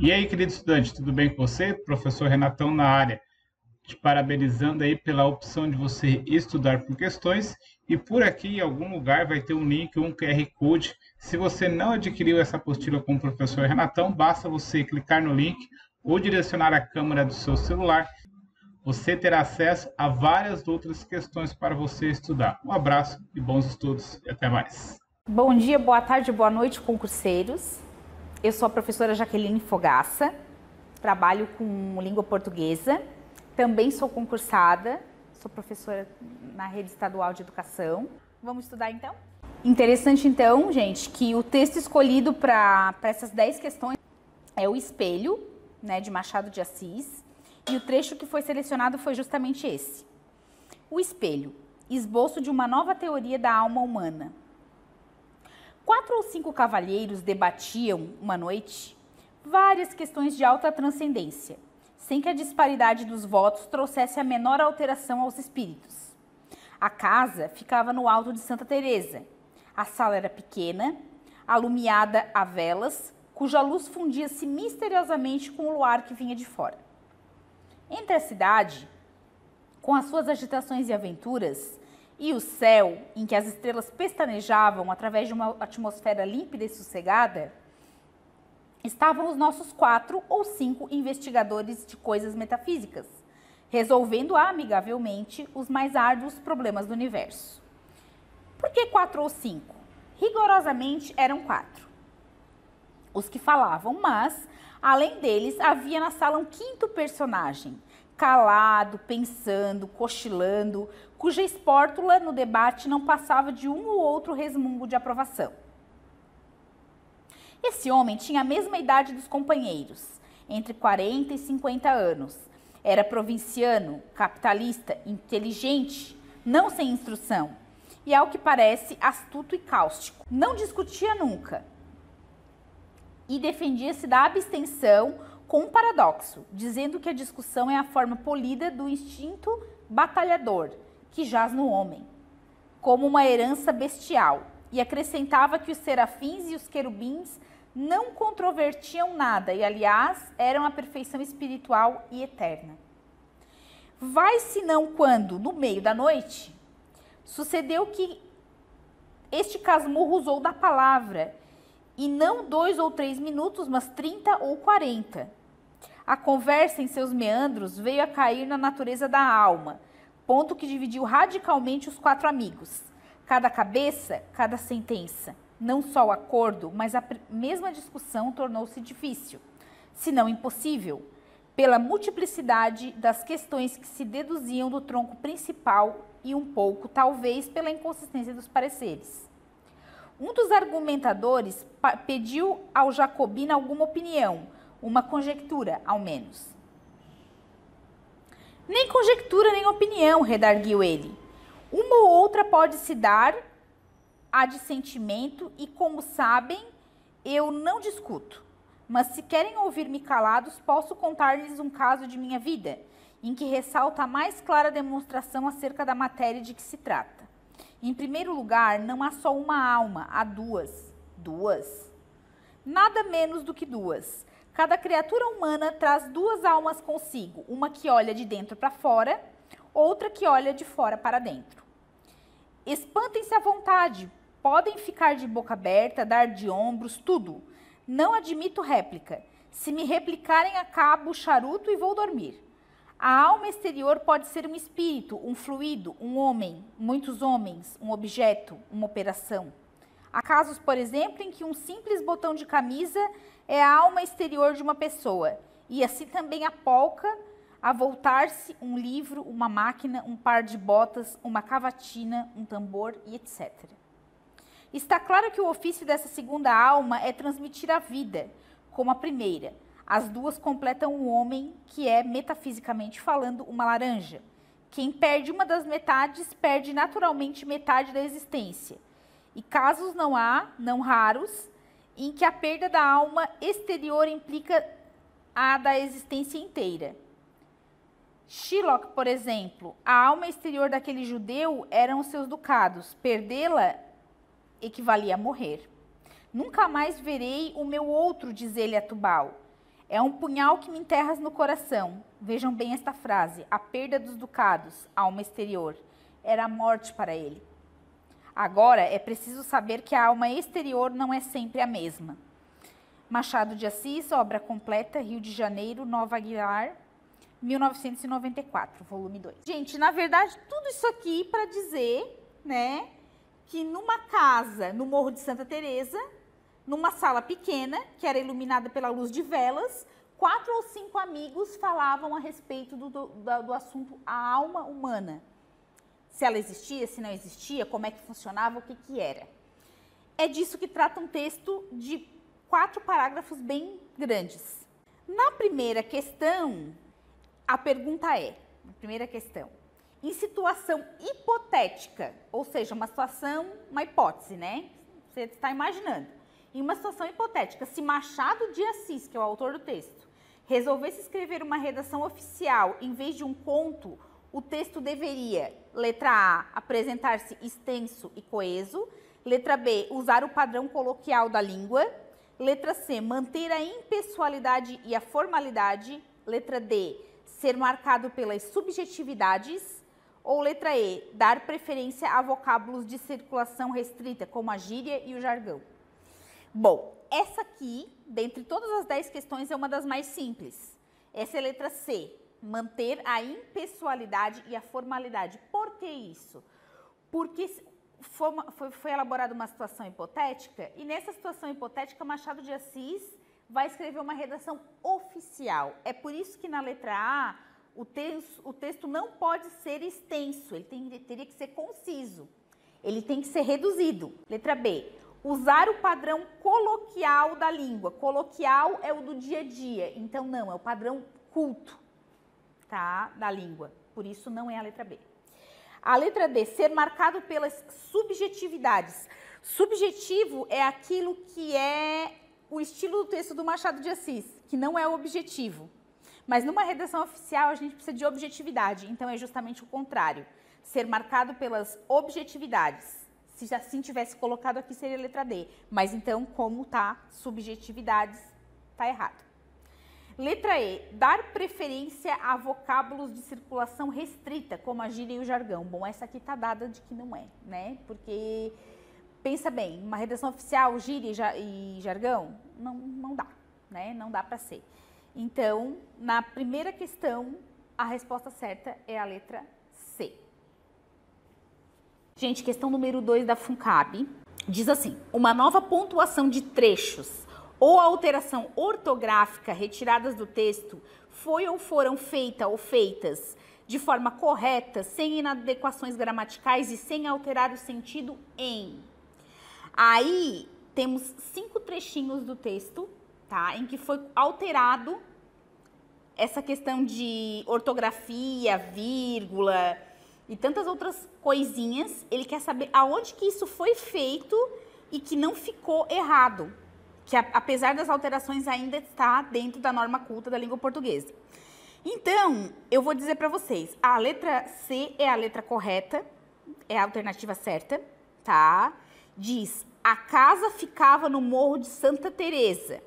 E aí, querido estudante, tudo bem com você? Professor Renatão na área, te parabenizando aí pela opção de você estudar por questões. E por aqui, em algum lugar, vai ter um link, um QR Code. Se você não adquiriu essa apostila com o professor Renatão, basta você clicar no link ou direcionar a câmera do seu celular. Você terá acesso a várias outras questões para você estudar. Um abraço e bons estudos e até mais. Bom dia, boa tarde, boa noite, concurseiros. Eu sou a professora Jaqueline Fogaça, trabalho com língua portuguesa, também sou concursada, sou professora na rede estadual de educação. Vamos estudar então? Interessante então, gente, que o texto escolhido para essas 10 questões é O Espelho, né, de Machado de Assis, e o trecho que foi selecionado foi justamente esse. O Espelho, esboço de uma nova teoria da alma humana. 4 ou 5 cavalheiros debatiam, uma noite, várias questões de alta transcendência, sem que a disparidade dos votos trouxesse a menor alteração aos espíritos. A casa ficava no alto de Santa Teresa. A sala era pequena, alumiada a velas, cuja luz fundia-se misteriosamente com o luar que vinha de fora. Entre a cidade, com as suas agitações e aventuras, e o céu, em que as estrelas pestanejavam através de uma atmosfera límpida e sossegada, estavam os nossos 4 ou 5 investigadores de coisas metafísicas, resolvendo amigavelmente os mais árduos problemas do universo. Por que 4 ou 5? Rigorosamente eram 4. Os que falavam, mas, além deles, havia na sala um 5º personagem, calado, pensando, cochilando, cuja espórtula no debate não passava de um ou outro resmungo de aprovação. Esse homem tinha a mesma idade dos companheiros, entre 40 e 50 anos. Era provinciano, capitalista, inteligente, não sem instrução, e, ao que parece, astuto e cáustico. Não discutia nunca e defendia-se da abstenção com um paradoxo, dizendo que a discussão é a forma polida do instinto batalhador, que jaz no homem, como uma herança bestial, e acrescentava que os serafins e os querubins não controvertiam nada e, aliás, eram a perfeição espiritual e eterna. Vai senão quando, no meio da noite, sucedeu que este casmurro usou da palavra, e não 2 ou 3 minutos, mas 30 ou 40. A conversa em seus meandros veio a cair na natureza da alma, ponto que dividiu radicalmente os 4 amigos. Cada cabeça, cada sentença. Não só o acordo, mas a mesma discussão tornou-se difícil, se não impossível, pela multiplicidade das questões que se deduziam do tronco principal e um pouco, talvez, pela inconsistência dos pareceres. Um dos argumentadores pediu ao Jacobino alguma opinião, uma conjectura, ao menos. Nem conjectura, nem opinião, redarguiu ele. Uma ou outra pode-se dar a dissentimento e, como sabem, eu não discuto. Mas se querem ouvir-me calados, posso contar-lhes um caso de minha vida, em que ressalta a mais clara demonstração acerca da matéria de que se trata. Em primeiro lugar, não há só uma alma, há 2. 2? Nada menos do que 2. Cada criatura humana traz 2 almas consigo, uma que olha de dentro para fora, outra que olha de fora para dentro. Espantem-se à vontade, podem ficar de boca aberta, dar de ombros, tudo. Não admito réplica. Se me replicarem, acabo o charuto e vou dormir. A alma exterior pode ser um espírito, um fluido, um homem, muitos homens, um objeto, uma operação. Há casos, por exemplo, em que um simples botão de camisa é a alma exterior de uma pessoa, e assim também a polca, a voltar-se, um livro, uma máquina, um par de botas, uma cavatina, um tambor e etc. Está claro que o ofício dessa segunda alma é transmitir a vida, como a primeira. As 2 completam o homem, que é, metafisicamente falando, uma laranja. Quem perde uma das metades, perde naturalmente metade da existência. E casos não há, não raros, em que a perda da alma exterior implica a da existência inteira. Shylock, por exemplo, a alma exterior daquele judeu eram os seus ducados. Perdê-la equivalia a morrer. Nunca mais verei o meu outro, diz ele a Tubal. É um punhal que me enterras no coração. Vejam bem esta frase. A perda dos ducados, alma exterior, era a morte para ele. Agora, é preciso saber que a alma exterior não é sempre a mesma. Machado de Assis, obra completa, Rio de Janeiro, Nova Aguilar, 1994, volume 2. Gente, na verdade, tudo isso aqui para dizer, né, que numa casa no Morro de Santa Teresa, numa sala pequena, que era iluminada pela luz de velas, 4 ou 5 amigos falavam a respeito do assunto a alma humana. Se ela existia, se não existia, como é que funcionava, o que que era. É disso que trata um texto de 4 parágrafos bem grandes. Na primeira questão, a pergunta é, na primeira questão, em situação hipotética, ou seja, uma situação, uma hipótese, né? Você está imaginando. Em uma situação hipotética, se Machado de Assis, que é o autor do texto, resolvesse escrever uma redação oficial em vez de um conto, o texto deveria, letra A, apresentar-se extenso e coeso, letra B, usar o padrão coloquial da língua, letra C, manter a impessoalidade e a formalidade, letra D, ser marcado pelas subjetividades, ou letra E, dar preferência a vocábulos de circulação restrita, como a gíria e o jargão. Bom, essa aqui, dentre todas as 10 questões, é uma das mais simples. Essa é a letra C, manter a impessoalidade e a formalidade. Por que isso? Porque foi elaborada uma situação hipotética e nessa situação hipotética Machado de Assis vai escrever uma redação oficial. É por isso que na letra A o texto não pode ser extenso, ele teria que ser conciso, ele tem que ser reduzido. Letra B, usar o padrão coloquial da língua. Coloquial é o do dia a dia, então não, é o padrão culto, tá, da língua. Por isso não é a letra B. A letra D, ser marcado pelas subjetividades. Subjetivo é aquilo que é o estilo do texto do Machado de Assis, que não é o objetivo. Mas numa redação oficial a gente precisa de objetividade, então é justamente o contrário. Ser marcado pelas objetividades. Se assim tivesse colocado aqui seria a letra D, mas então como tá subjetividades, tá errado. Letra E, dar preferência a vocábulos de circulação restrita, como a gíria e o jargão. Bom, essa aqui tá dada de que não é, né? Porque, pensa bem, uma redação oficial, gíria e jargão, não dá, né? Não dá para ser. Então, na primeira questão, a resposta certa é a letra C. Gente, questão número 2 da FUNCAB diz assim: uma nova pontuação de trechos ou alteração ortográfica retiradas do texto foi ou foram feitas de forma correta, sem inadequações gramaticais e sem alterar o sentido em. Aí temos 5 trechinhos do texto, tá, em que foi alterado essa questão de ortografia, vírgula e tantas outras coisinhas. Ele quer saber aonde que isso foi feito e que não ficou errado, que apesar das alterações ainda está dentro da norma culta da língua portuguesa. Então, eu vou dizer para vocês, a letra C é a letra correta, é a alternativa certa, tá? Diz, a casa ficava no Morro de Santa Teresa.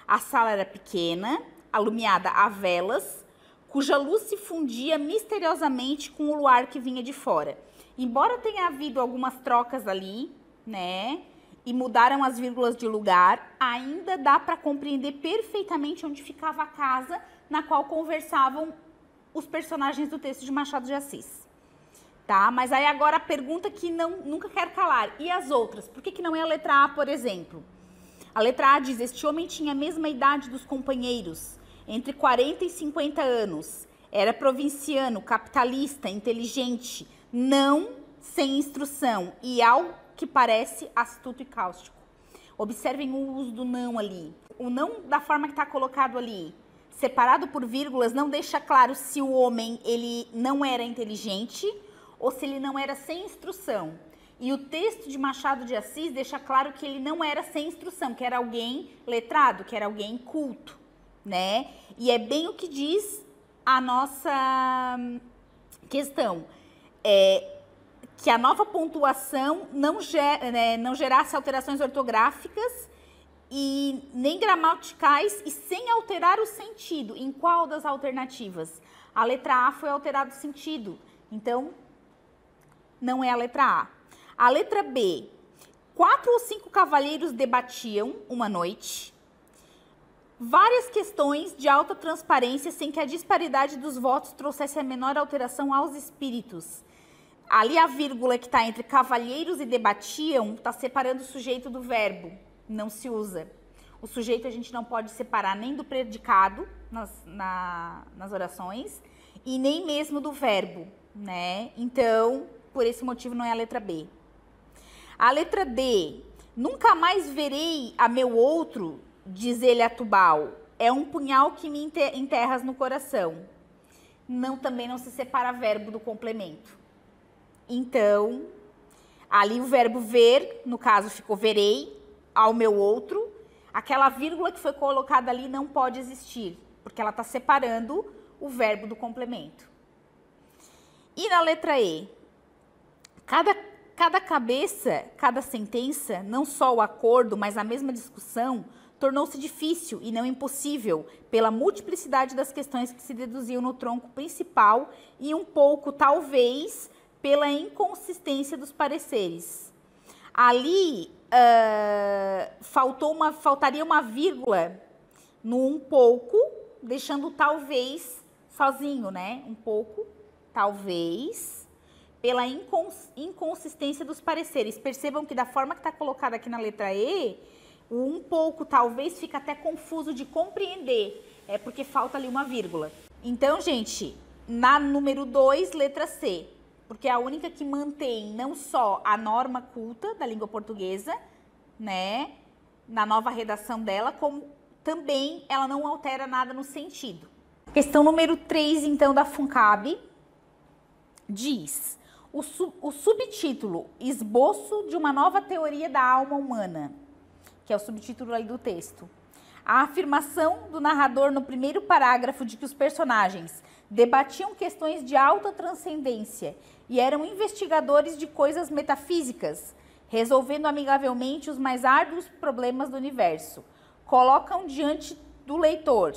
A sala era pequena, alumiada a velas, cuja luz se fundia misteriosamente com o luar que vinha de fora. Embora tenha havido algumas trocas ali, né, e mudaram as vírgulas de lugar, ainda dá para compreender perfeitamente onde ficava a casa na qual conversavam os personagens do texto de Machado de Assis. Tá? Mas aí agora a pergunta que nunca quero calar. E as outras? Por que não é a letra A, por exemplo? A letra A diz, este homem tinha a mesma idade dos companheiros, entre 40 e 50 anos. Era provinciano, capitalista, inteligente, não sem instrução e ao que parece astuto e cáustico. Observem o uso do não ali. O não da forma que está colocado ali, separado por vírgulas, não deixa claro se o homem ele não era inteligente ou se ele não era sem instrução. E o texto de Machado de Assis deixa claro que ele não era sem instrução, que era alguém letrado, que era alguém culto, né? E é bem o que diz a nossa questão. Que a nova pontuação não gerasse alterações ortográficas e nem gramaticais e sem alterar o sentido. Em qual das alternativas? A letra A foi alterado o sentido, então não é a letra A. A letra B, 4 ou 5 cavalheiros debatiam uma noite várias questões de alta transparência sem que a disparidade dos votos trouxesse a menor alteração aos espíritos. Ali a vírgula que está entre cavalheiros e debatiam está separando o sujeito do verbo, não se usa. O sujeito a gente não pode separar nem do predicado nas orações e nem mesmo do verbo, né? Então, por esse motivo não é a letra B. A letra D, nunca mais verei a meu outro, diz ele a Tubal, é um punhal que me enterras no coração. Não, também não se separa verbo do complemento. Então, ali o verbo ver, no caso ficou verei, ao meu outro, aquela vírgula que foi colocada ali não pode existir, porque ela está separando o verbo do complemento. E na letra E, cada cabeça, cada sentença, não só o acordo, mas a mesma discussão, tornou-se difícil e não impossível pela multiplicidade das questões que se deduziam no tronco principal e um pouco, talvez, pela inconsistência dos pareceres. Ali faltaria uma vírgula no um pouco, deixando talvez sozinho, né? Um pouco, talvez, pela inconsistência dos pareceres. Percebam que da forma que está colocada aqui na letra E, o um pouco, talvez, fica até confuso de compreender. É porque falta ali uma vírgula. Então, gente, na número 2, letra C. Porque é a única que mantém não só a norma culta da língua portuguesa, né, na nova redação dela, como também ela não altera nada no sentido. Questão número 3, então, da FUNCAB, diz: o subtítulo Esboço de uma nova teoria da alma humana, que é o subtítulo aí do texto. A afirmação do narrador no primeiro parágrafo de que os personagens debatiam questões de alta transcendência e eram investigadores de coisas metafísicas, resolvendo amigavelmente os mais árduos problemas do universo, colocam diante do leitor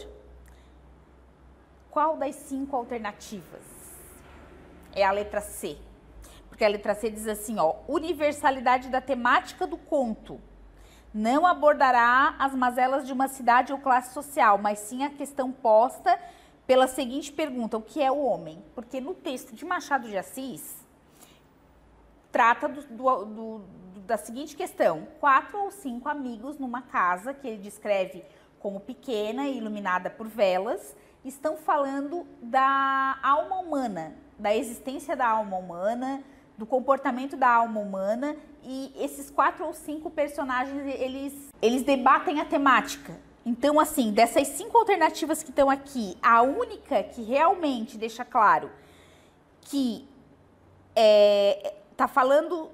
qual das 5 alternativas? É a letra C. Porque a letra C diz assim, ó, universalidade da temática do conto. Não abordará as mazelas de uma cidade ou classe social, mas sim a questão posta pela seguinte pergunta: o que é o homem? Porque no texto de Machado de Assis, trata da seguinte questão: 4 ou 5 amigos numa casa, que ele descreve como pequena e iluminada por velas, estão falando da alma humana, da existência da alma humana, do comportamento da alma humana, e esses 4 ou 5 personagens, eles debatem a temática. Então, assim, dessas 5 alternativas que estão aqui, a única que realmente deixa claro que tá falando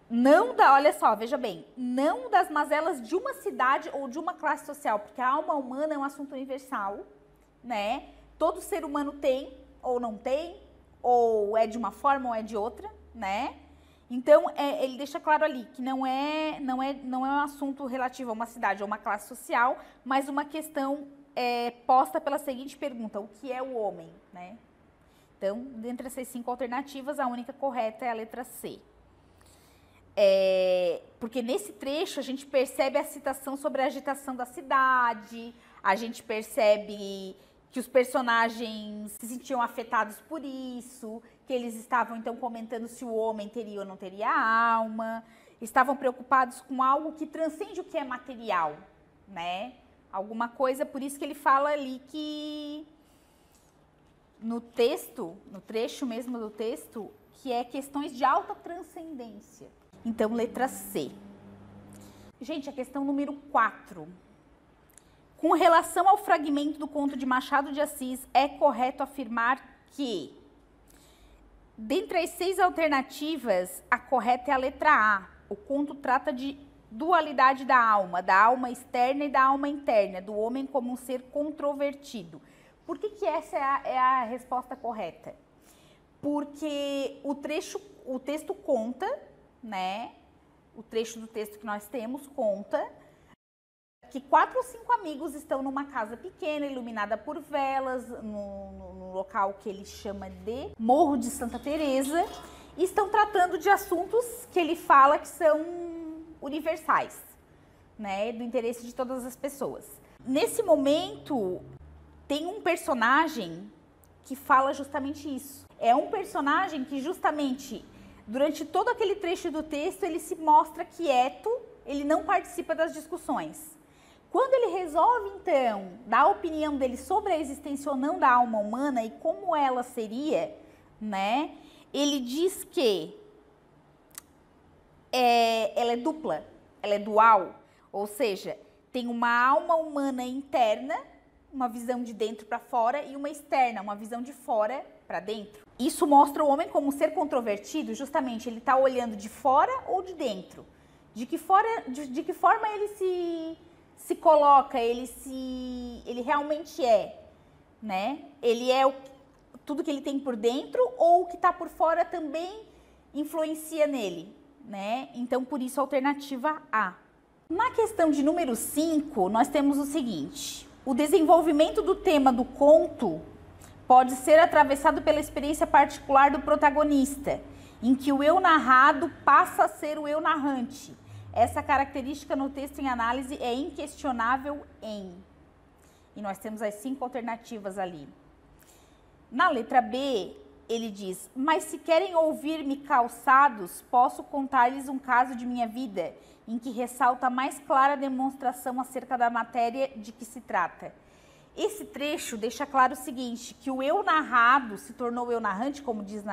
não da, olha só, veja bem, não das mazelas de uma cidade ou de uma classe social, porque a alma humana é um assunto universal, né? Todo ser humano tem ou não tem, ou é de uma forma ou é de outra, né? Então, ele deixa claro ali que não é um assunto relativo a uma cidade ou uma classe social, mas uma questão posta pela seguinte pergunta: o que é o homem, né? Então, dentre essas 5 alternativas, a única correta é a letra C. Porque nesse trecho a gente percebe a citação sobre a agitação da cidade, a gente percebe que os personagens se sentiam afetados por isso, que eles estavam então comentando se o homem teria ou não teria alma, estavam preocupados com algo que transcende o que é material, né? Alguma coisa, por isso que ele fala ali que no texto, no trecho mesmo do texto, que é questões de alta transcendência. Então, letra C. Gente, a questão número 4. Com relação ao fragmento do conto de Machado de Assis, é correto afirmar que, dentre as 6 alternativas, a correta é a letra A. O conto trata de dualidade da alma externa e da alma interna, do homem como um ser controvertido. Por que essa é a resposta correta? Porque o texto conta, né? O trecho do texto que nós temos conta que 4 ou 5 amigos estão numa casa pequena, iluminada por velas, no local que ele chama de Morro de Santa Teresa, e estão tratando de assuntos que ele fala que são universais, né, do interesse de todas as pessoas. Nesse momento, tem um personagem que fala justamente isso. É um personagem que justamente, durante todo aquele trecho do texto, ele se mostra quieto, ele não participa das discussões. Quando ele resolve, então, dar a opinião dele sobre a existência ou não da alma humana e como ela seria, né, ele diz que ela é dupla, ela é dual, ou seja, tem uma alma humana interna, uma visão de dentro para fora, e uma externa, uma visão de fora para dentro. Isso mostra o homem como um ser controvertido, justamente ele está olhando de fora ou de dentro. De que forma ele se coloca, ele realmente é, né? Ele é tudo que ele tem por dentro, ou o que está por fora também influencia nele, né? Então, por isso, a alternativa A. Na questão de número 5, nós temos o seguinte: o desenvolvimento do tema do conto pode ser atravessado pela experiência particular do protagonista, em que o eu narrado passa a ser o eu narrante. Essa característica no texto em análise é inquestionável em... E nós temos as 5 alternativas ali. Na letra B, ele diz: mas se querem ouvir-me calçados, posso contar-lhes um caso de minha vida, em que ressalta a mais clara demonstração acerca da matéria de que se trata. Esse trecho deixa claro o seguinte, que o eu narrado se tornou eu narrante, como diz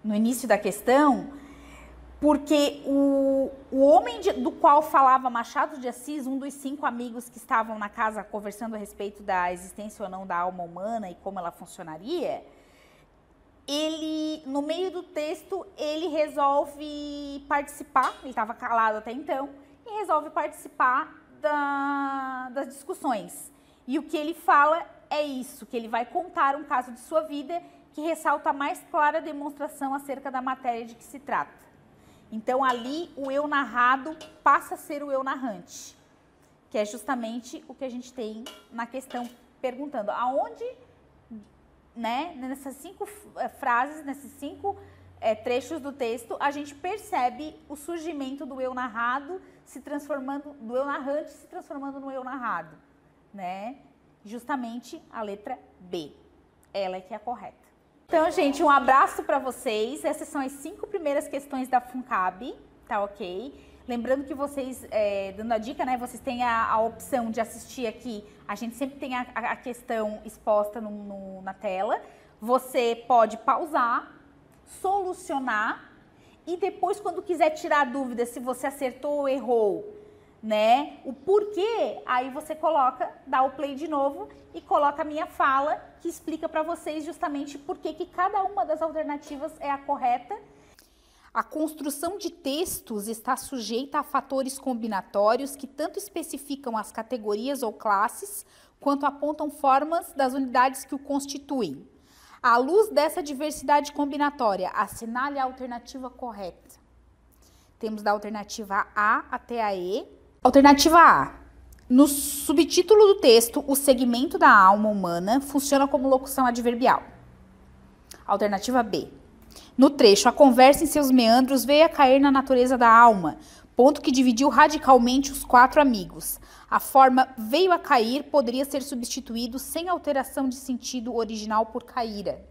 no início da questão, porque o homem do qual falava Machado de Assis, um dos 5 amigos que estavam na casa conversando a respeito da existência ou não da alma humana e como ela funcionaria, ele, no meio do texto, ele resolve participar, ele estava calado até então, e resolve participar das discussões. E o que ele fala é isso, que ele vai contar um caso de sua vida que ressalta a mais clara demonstração acerca da matéria de que se trata. Então, ali, o eu narrado passa a ser o eu narrante, que é justamente o que a gente tem na questão perguntando aonde, né, nessas 5 frases, nesses 5 trechos do texto, a gente percebe o surgimento do eu narrado se transformando, do eu narrante se transformando no eu narrado, né? Justamente a letra B, ela é que é a correta. Então, gente, um abraço para vocês. Essas são as 5 primeiras questões da FUNCAB, tá ok? Lembrando que vocês, dando a dica, né, vocês têm a opção de assistir aqui, a gente sempre tem a questão exposta na tela. Você pode pausar, solucionar e depois, quando quiser tirar dúvida se você acertou ou errou, né, o porquê, aí você coloca, dá o play de novo e coloca a minha fala, que explica para vocês justamente por que cada uma das alternativas é a correta. A construção de textos está sujeita a fatores combinatórios que tanto especificam as categorias ou classes, quanto apontam formas das unidades que o constituem. À luz dessa diversidade combinatória, assinale a alternativa correta. Temos da alternativa A até a E. Alternativa A. No subtítulo do texto, o segmento da alma humana funciona como locução adverbial. Alternativa B. No trecho, a conversa em seus meandros veio a cair na natureza da alma, ponto que dividiu radicalmente os 4 amigos. A forma veio a cair poderia ser substituído sem alteração de sentido original por caíra.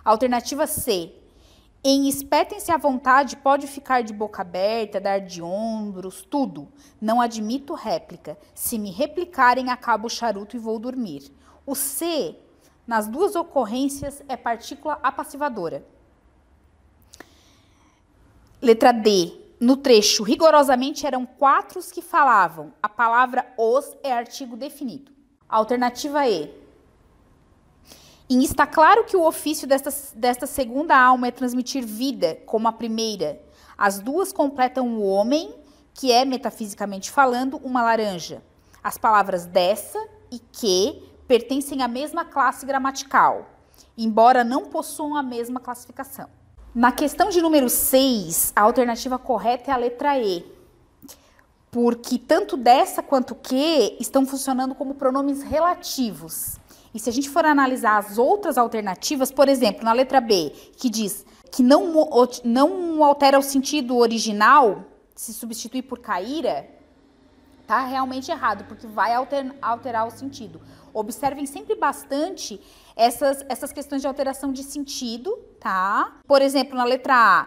Alternativa C. Em espetem-se à vontade, pode ficar de boca aberta, dar de ombros, tudo. Não admito réplica. Se me replicarem, acabo o charuto e vou dormir. O C, nas 2 ocorrências, é partícula apassivadora. Letra D. No trecho, rigorosamente eram 4 os que falavam. A palavra os é artigo definido. Alternativa E. E está claro que o ofício desta segunda alma é transmitir vida, como a primeira. As 2 completam o homem, que é, metafisicamente falando, uma laranja. As palavras dessa e que pertencem à mesma classe gramatical, embora não possuam a mesma classificação. Na questão de número 6, a alternativa correta é a letra E. porque tanto dessa quanto que estão funcionando como pronomes relativos. E se a gente for analisar as outras alternativas, por exemplo, na letra B, que diz que não altera o sentido original, se substituir por caíra, tá realmente errado, porque vai alterar o sentido. Observem sempre bastante essas questões de alteração de sentido, tá? Por exemplo, na letra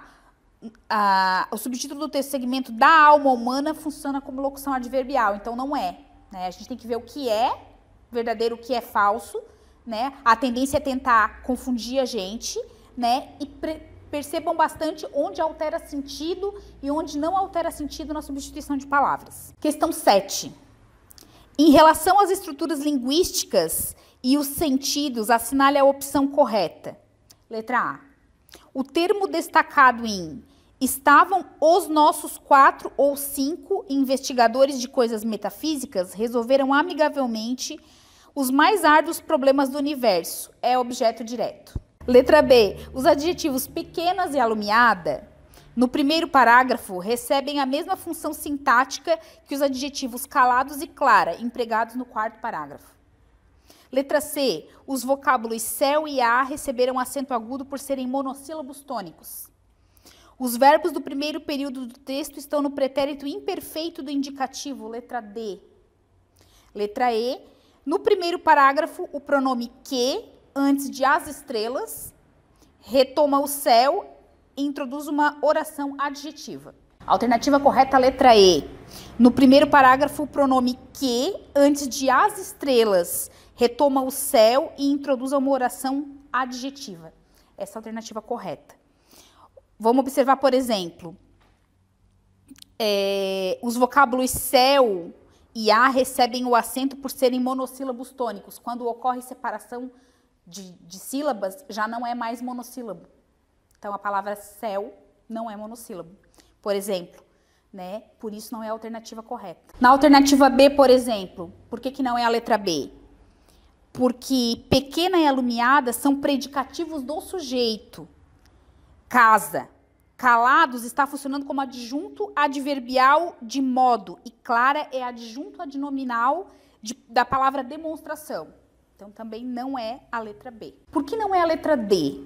A, o subtítulo do texto segmento da alma humana funciona como locução adverbial, então não é, né? A gente tem que ver o que é verdadeiro, o que é falso, né? A tendência é tentar confundir a gente, né? E percebam bastante onde altera sentido e onde não altera sentido na substituição de palavras. Questão 7. Em relação às estruturas linguísticas e os sentidos, assinale a opção correta. Letra A. O termo destacado em estavam os nossos 4 ou 5 investigadores de coisas metafísicas resolveram amigavelmente os mais árduos problemas do universo. É objeto direto. Letra B. Os adjetivos pequenas e alumiada, no primeiro parágrafo, recebem a mesma função sintática que os adjetivos calados e clara, empregados no quarto parágrafo. Letra C. Os vocábulos céu e a receberam acento agudo por serem monossílabos tônicos. Os verbos do primeiro período do texto estão no pretérito imperfeito do indicativo. Letra D. Letra E. No primeiro parágrafo, o pronome que, antes de as estrelas, retoma o céu e introduz uma oração adjetiva. Alternativa correta, letra E. No primeiro parágrafo, o pronome que, antes de as estrelas, retoma o céu e introduz uma oração adjetiva. Essa é a alternativa correta. Vamos observar, por exemplo, os vocábulos céu e a recebem o acento por serem monossílabos tônicos. Quando ocorre separação de sílabas, já não é mais monossílabo. Então, a palavra céu não é monossílabo. Por exemplo, né? Por isso não é a alternativa correta. Na alternativa B, por exemplo, por que não é a letra B? Porque pequena e alumiada são predicativos do sujeito. Casa. Calados está funcionando como adjunto adverbial de modo. E clara é adjunto adnominal da palavra demonstração. Então, também não é a letra B. Por que não é a letra D?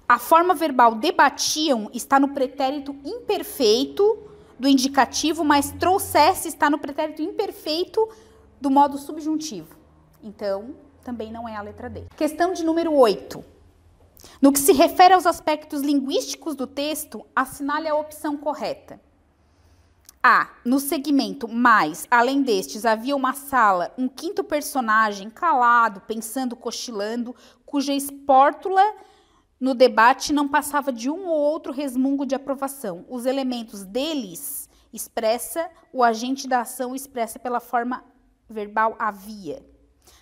A forma verbal debatiam está no pretérito imperfeito do indicativo, mas trouxesse está no pretérito imperfeito do modo subjuntivo. Então, também não é a letra D. Questão de número 8. No que se refere aos aspectos linguísticos do texto, assinale a opção correta. A. No segmento mais, além destes, havia uma sala, um quinto personagem, calado, pensando, cochilando, cuja espórtula no debate não passava de um ou outro resmungo de aprovação. Os elementos deles expressa, o agente da ação expressa pela forma verbal havia.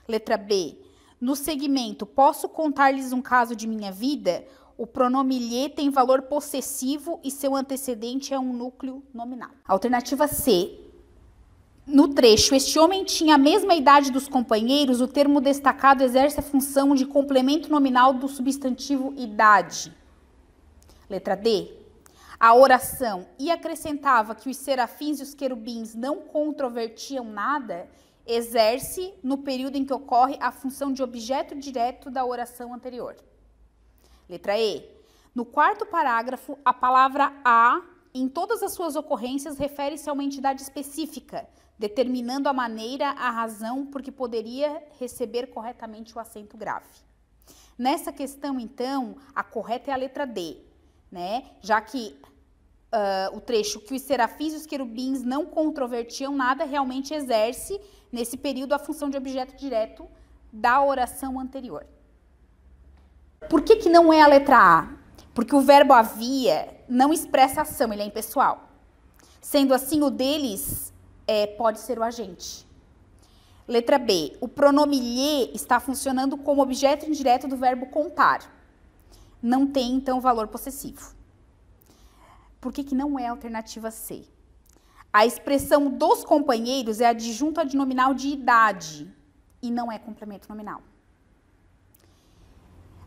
Letra B. No segmento, posso contar-lhes um caso de minha vida? O pronome lhe tem valor possessivo e seu antecedente é um núcleo nominal. Alternativa C. No trecho, este homem tinha a mesma idade dos companheiros, o termo destacado exerce a função de complemento nominal do substantivo idade. Letra D. A oração e acrescentava que os serafins e os querubins não controvertiam nada, exerce, no período em que ocorre, a função de objeto direto da oração anterior. Letra E. No quarto parágrafo, a palavra a, em todas as suas ocorrências, refere-se a uma entidade específica, determinando a maneira, a razão por que poderia receber corretamente o acento grave. Nessa questão, então, a correta é a letra D, né? Já que o trecho que os serafins e os querubins não controvertiam nada, realmente exerce, nesse período, a função de objeto direto da oração anterior. Por que não é a letra A? Porque o verbo havia não expressa ação, ele é impessoal. Sendo assim, o deles pode ser o agente. Letra B. O pronome lhe está funcionando como objeto indireto do verbo contar. Não tem, então, valor possessivo. Por que não é a alternativa C? A expressão dos companheiros é adjunto adnominal de idade e não é complemento nominal.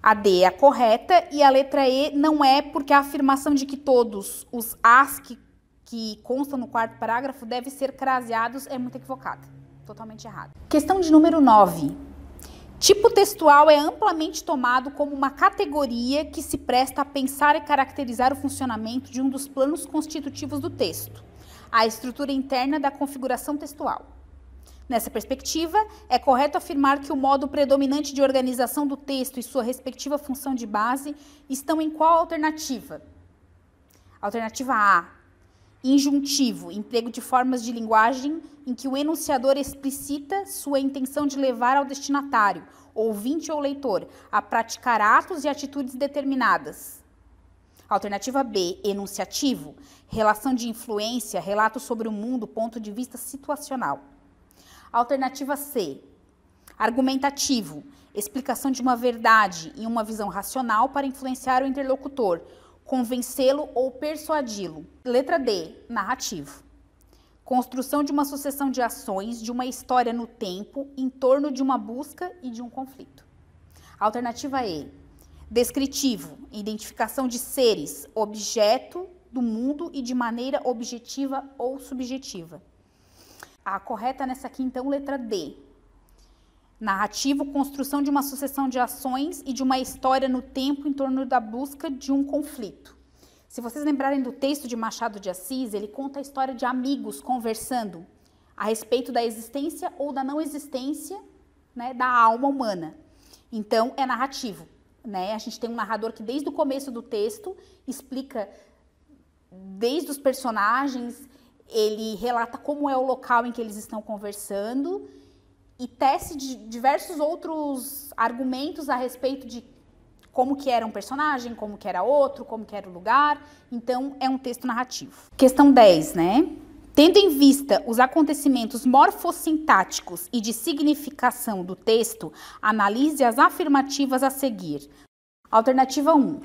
A D é a correta e a letra E não é, porque a afirmação de que todos os as que que constam no 4º parágrafo devem ser craseados é muito equivocada. Totalmente errado. Questão de número 9. Tipo textual é amplamente tomado como uma categoria que se presta a pensar e caracterizar o funcionamento de um dos planos constitutivos do texto, a estrutura interna da configuração textual. Nessa perspectiva, é correto afirmar que o modo predominante de organização do texto e sua respectiva função de base estão em qual alternativa? Alternativa A. Injuntivo, emprego de formas de linguagem em que o enunciador explicita sua intenção de levar ao destinatário, ouvinte ou leitor, a praticar atos e atitudes determinadas. Alternativa B. Enunciativo, relação de influência, relato sobre o mundo, ponto de vista situacional. Alternativa C. Argumentativo, explicação de uma verdade em uma visão racional para influenciar o interlocutor, convencê-lo ou persuadi-lo. Letra D. Narrativo. Construção de uma sucessão de ações, de uma história no tempo, em torno de uma busca e de um conflito. Alternativa E. Descritivo, identificação de seres, objeto do mundo e de maneira objetiva ou subjetiva. A correta nessa aqui, então, letra D. Narrativo, construção de uma sucessão de ações e de uma história no tempo em torno da busca de um conflito. Se vocês lembrarem do texto de Machado de Assis, ele conta a história de amigos conversando a respeito da existência ou da não existência, né, da alma humana. Então, é narrativo, né? A gente tem um narrador que desde o começo do texto explica, desde os personagens, ele relata como é o local em que eles estão conversando e tece diversos outros argumentos a respeito de como que era um personagem, como que era outro, como que era o lugar. Então, é um texto narrativo. Questão 10, né? Tendo em vista os acontecimentos morfossintáticos e de significação do texto, analise as afirmativas a seguir. Alternativa 1.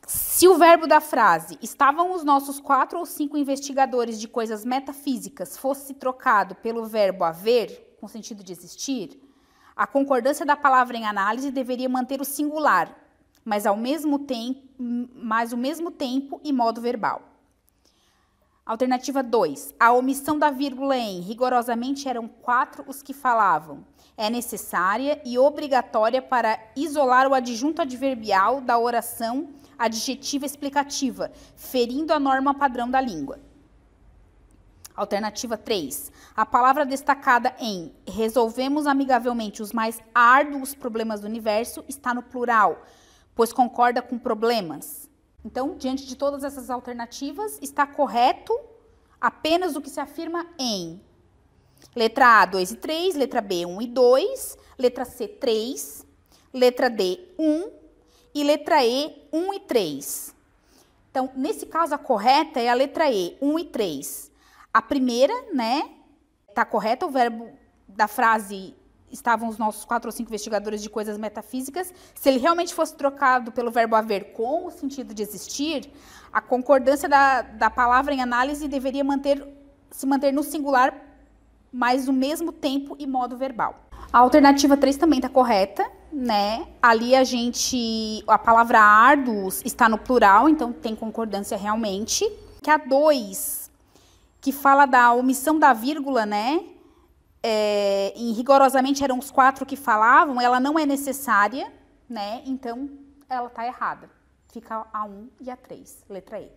Se o verbo da frase "estavam os nossos 4 ou 5 investigadores de coisas metafísicas" fosse trocado pelo verbo haver, com sentido de existir, a concordância da palavra em análise deveria manter o singular, mas o mesmo tempo e modo verbal. Alternativa 2. A omissão da vírgula em "rigorosamente eram 4 os que falavam" é necessária e obrigatória para isolar o adjunto adverbial da oração adjetiva explicativa, ferindo a norma padrão da língua. Alternativa 3. A palavra destacada em "resolvemos amigavelmente os mais árduos problemas do universo" está no plural, pois concorda com problemas. Então, diante de todas essas alternativas, está correto apenas o que se afirma em letra A, 2 e 3, letra B, 1 e 2, letra C, 3, letra D, 1 e letra E, 1 e 3. Então, nesse caso, a correta é a letra E, 1 e 3. A primeira, né, está correta, o verbo da frase "estavam os nossos 4 ou 5 investigadores de coisas metafísicas", se ele realmente fosse trocado pelo verbo haver com o sentido de existir, a concordância da palavra em análise deveria se manter no singular, mas no mesmo tempo e modo verbal. A alternativa 3 também está correta, né? Ali a palavra árduos está no plural, então tem concordância realmente. Que a 2, que fala da omissão da vírgula, né? Em "rigorosamente eram os 4 que falavam", ela não é necessária, né? Então, ela está errada. Fica a 1 e a 3, letra E.